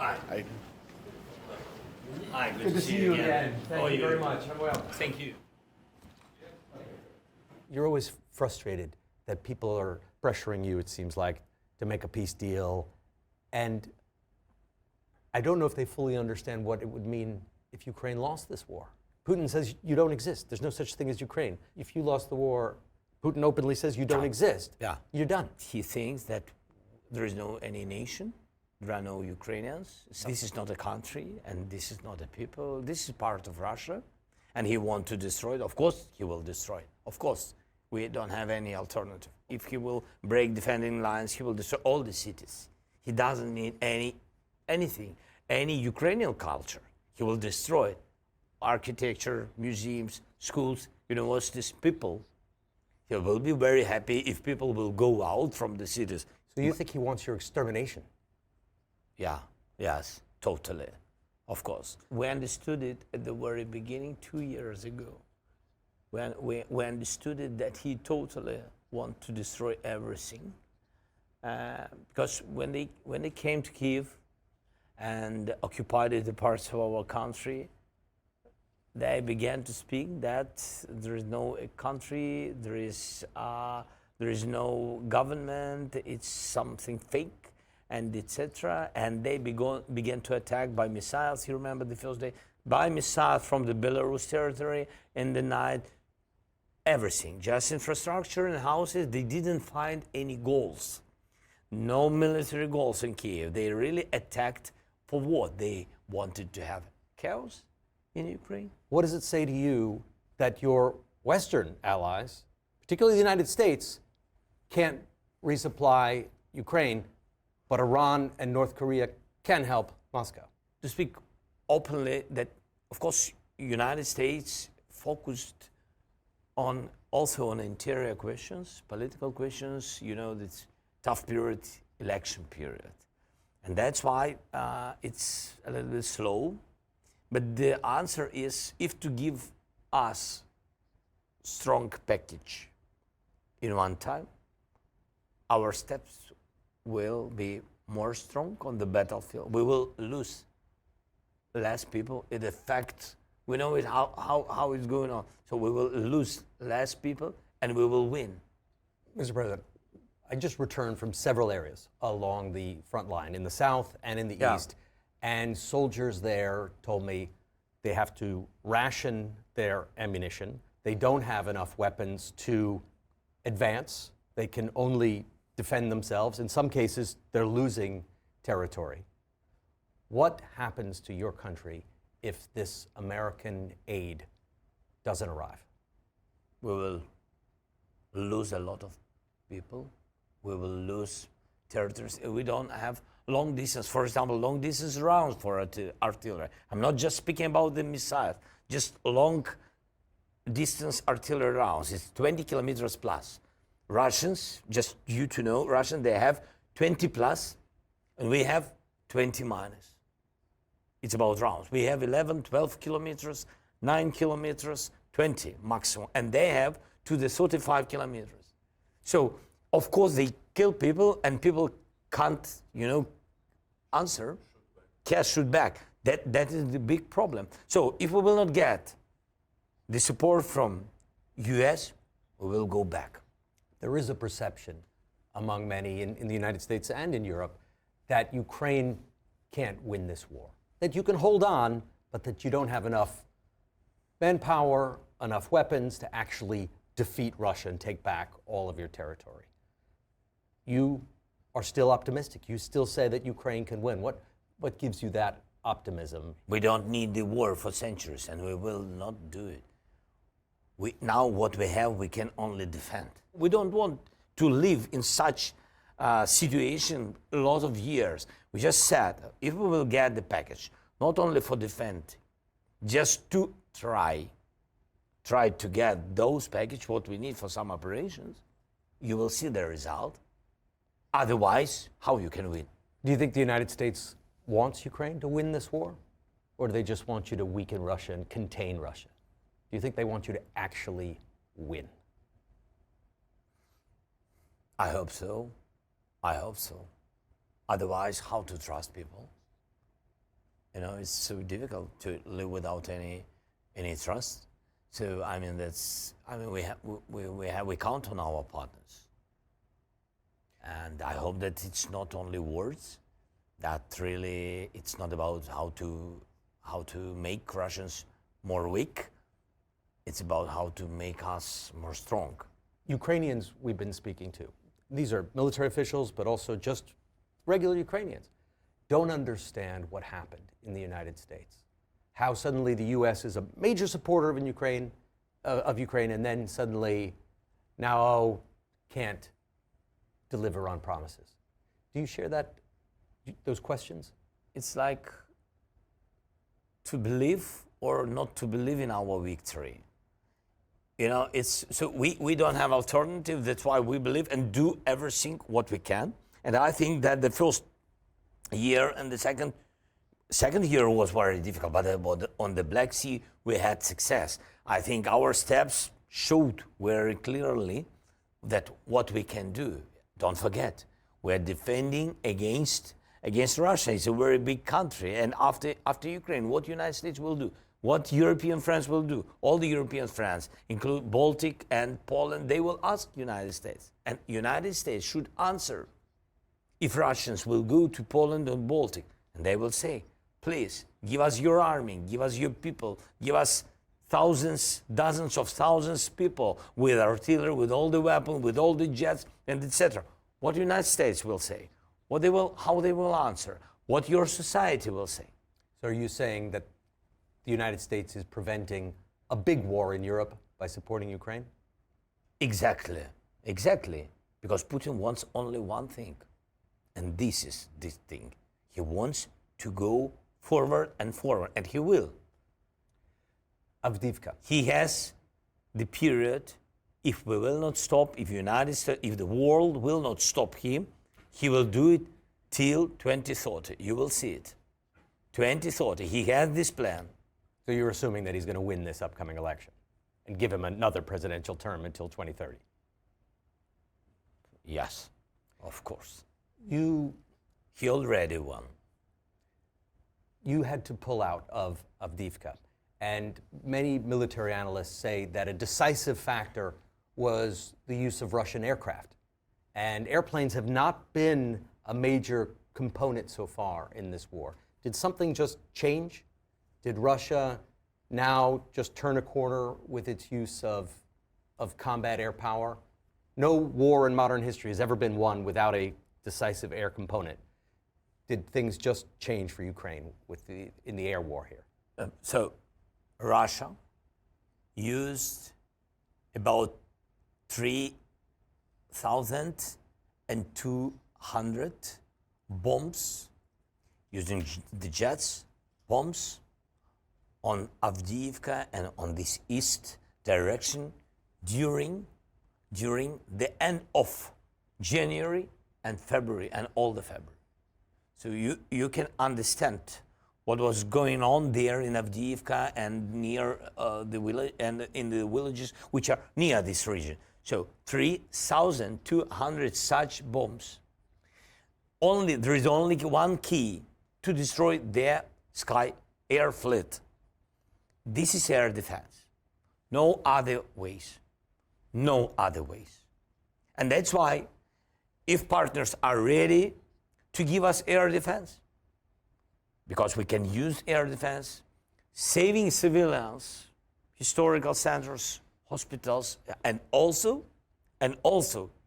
Hi. Hi, Good to see you again. Thank you very much. I'm well. Thank you. You're always frustrated that people are pressuring you, it seems like, to make a peace deal. And I don't know if they fully understand what it would mean if Ukraine lost this war. Putin says you don't exist. There's no such thing as Ukraine. If you lost the war, Putin openly says you don't exist. Yeah. You're done. He thinks that there is no any nation, there are no Ukrainians. This is not a country, and this is not a people. This is part of Russia, and he wants to destroy it. Of course, he will destroy it. Of course, we don't have any alternative. If he will break defending lines, he will destroy all the cities. He doesn't need anything, any Ukrainian culture. He will destroy it. Architecture, museums, schools, universities, people. He will be very happy if people will go out from the cities. So you think he wants your extermination? Yeah, yes, totally, of course. We understood it at the very beginning 2 years ago. When we understood it that he totally wants to destroy everything. Because when they came to Kyiv and occupied the parts of our country, they began to speak that there is no country, there is no government, it's something fake, and etc. And they began to attack by missiles. You remember the first day, by missile from the Belarus territory in the night. Everything, just infrastructure and houses. They didn't find any goals, no military goals in Kyiv. They really attacked for what? They wanted to have chaos in Ukraine. What does it say to you that your Western allies, particularly the United States, can't resupply Ukraine, but Iran and North Korea can help Moscow? To speak openly, that of course United States focused on also on interior questions, political questions, this tough period, election period. And that's why it's a little bit slow. But the answer is, if to give us strong package in one time, our steps will be more strong on the battlefield. We will lose less people. It affects, we know it how it's going on. So we will lose less people and we will win. Mr. President, I just returned from several areas along the front line in the south and in the east. And soldiers there told me they have to ration their ammunition. They don't have enough weapons to advance. They can only defend themselves. In some cases, they're losing territory. What happens to your country if this American aid doesn't arrive? We will lose a lot of people. We will lose territories. We don't have long distance, for example, long distance rounds for artillery. I'm not just speaking about the missiles, just long distance artillery rounds. It's 20 kilometers plus. Russians, just you to know, Russians, they have 20 plus, and we have 20 minus. It's about rounds. We have 11, 12 kilometers, 9 kilometers, 20 maximum, and they have to the 35 kilometers. So, of course, they kill people, and people can't, answer, can't shoot back. That is the big problem. So, if we will not get the support from U.S., we will go back. There is a perception among many in the United States and in Europe that Ukraine can't win this war, that you can hold on, but that you don't have enough manpower, enough weapons to actually defeat Russia and take back all of your territory. You are still optimistic. You still say that Ukraine can win. What gives you that optimism? We don't need the war for centuries, and we will not do it. Now what we have, we can only defend. We don't want to live in such a situation a lot of years. We just said, if we will get the package, not only for defend, just to try to get those packages, what we need for some operations, you will see the result. Otherwise, how you can win? Do you think the United States wants Ukraine to win this war? Or do they just want you to weaken Russia and contain Russia? Do you think they want you to actually win? I hope so. I hope so. Otherwise, how to trust people? You know, it's so difficult to live without any trust. So I mean, we count on our partners, and I hope that it's not only words. That really, it's not about how to make Russians more weak. It's about how to make us more strong. Ukrainians we've been speaking to, these are military officials, but also just regular Ukrainians, don't understand what happened in the United States. How suddenly the U.S. is a major supporter of Ukraine, and then suddenly now can't deliver on promises. Do you share those questions? It's like to believe or not to believe in our victory. You know, we don't have alternative. That's why we believe and do everything what we can. And I think that the first year and the second year was very difficult, but on the Black Sea we had success. I think our steps showed very clearly that what we can do. Don't forget, we're defending against Russia. It's a very big country, and after Ukraine, what United States will do, what European friends will do, all the European friends, include Baltic and Poland, they will ask United States, and United States should answer. If Russians will go to Poland or Baltic, and they will say, please, give us your army, give us your people, give us thousands, dozens of thousands of people with artillery, with all the weapons, with all the jets, and etc. What the United States will say, how they will answer, what your society will say. So are you saying that the United States is preventing a big war in Europe by supporting Ukraine? Exactly. Because Putin wants only one thing, and this is this thing. He wants to go forward, and he will. Avdiivka. He has the period. If we will not stop, if the world will not stop him, he will do it till 2030. You will see it. 2030. He has this plan. So you're assuming that he's going to win this upcoming election and give him another presidential term until 2030? Yes, of course. He already won. You had to pull out of Avdiivka, and many military analysts say that a decisive factor was the use of Russian aircraft. And airplanes have not been a major component so far in this war. Did something just change? Did Russia now just turn a corner with its use of combat air power? No war in modern history has ever been won without a decisive air component. Did things just change for Ukraine in the air war here? So Russia used about 3,200 bombs, using the jets, bombs on Avdiivka and on this east direction during the end of January and February and all the February. So you can understand what was going on there in Avdiivka and near the village and in the villages which are near this region. So 3,200 such bombs. There is only one key to destroy their air fleet. This is air defense. No other ways. No other ways. And that's why if partners are ready to give us air defense, because we can use air defense, saving civilians, historical centers, hospitals, and also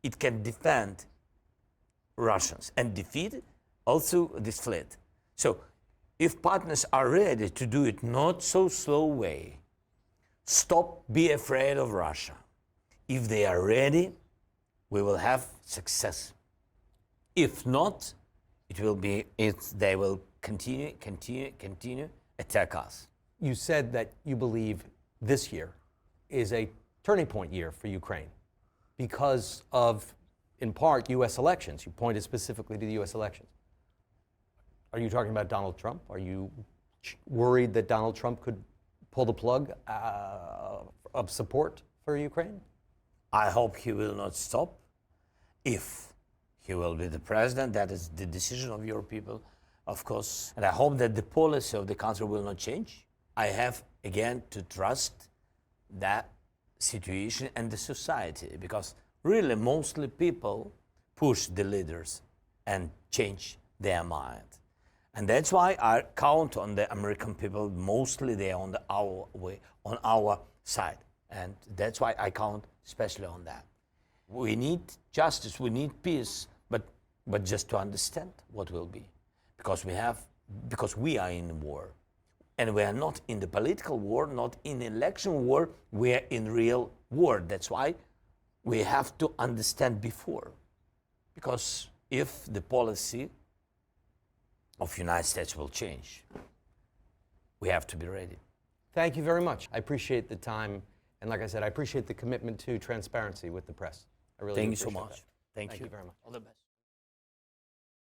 it can defend Russians and defeat also this fleet. So if partners are ready to do it not so slow way, be afraid of Russia. If they are ready, we will have success. If not, they will continue attack us. You said that you believe this year is a turning point year for Ukraine because of, in part, U.S. elections. You pointed specifically to the U.S. elections. Are you talking about Donald Trump? Are you worried that Donald Trump could pull the plug of support for Ukraine? I hope he will not stop. If he will be the president, that is the decision of your people. of course. And I hope that the policy of the country will not change. I have, again, to trust that situation and the society, because really mostly people push the leaders and change their mind. And that's why I count on the American people. Mostly they are on our way, on our side. And that's why I count especially on that. We need justice, we need peace, but just to understand what will be. Because we are in war. And we are not in the political war, not in election war, we are in real war. That's why we have to understand before. Because if the policy of United States will change, we have to be ready. Thank you very much. I appreciate the time, and like I said, I appreciate the commitment to transparency with the press. I really Thank you so appreciate much. that. Thank you very much. All the best.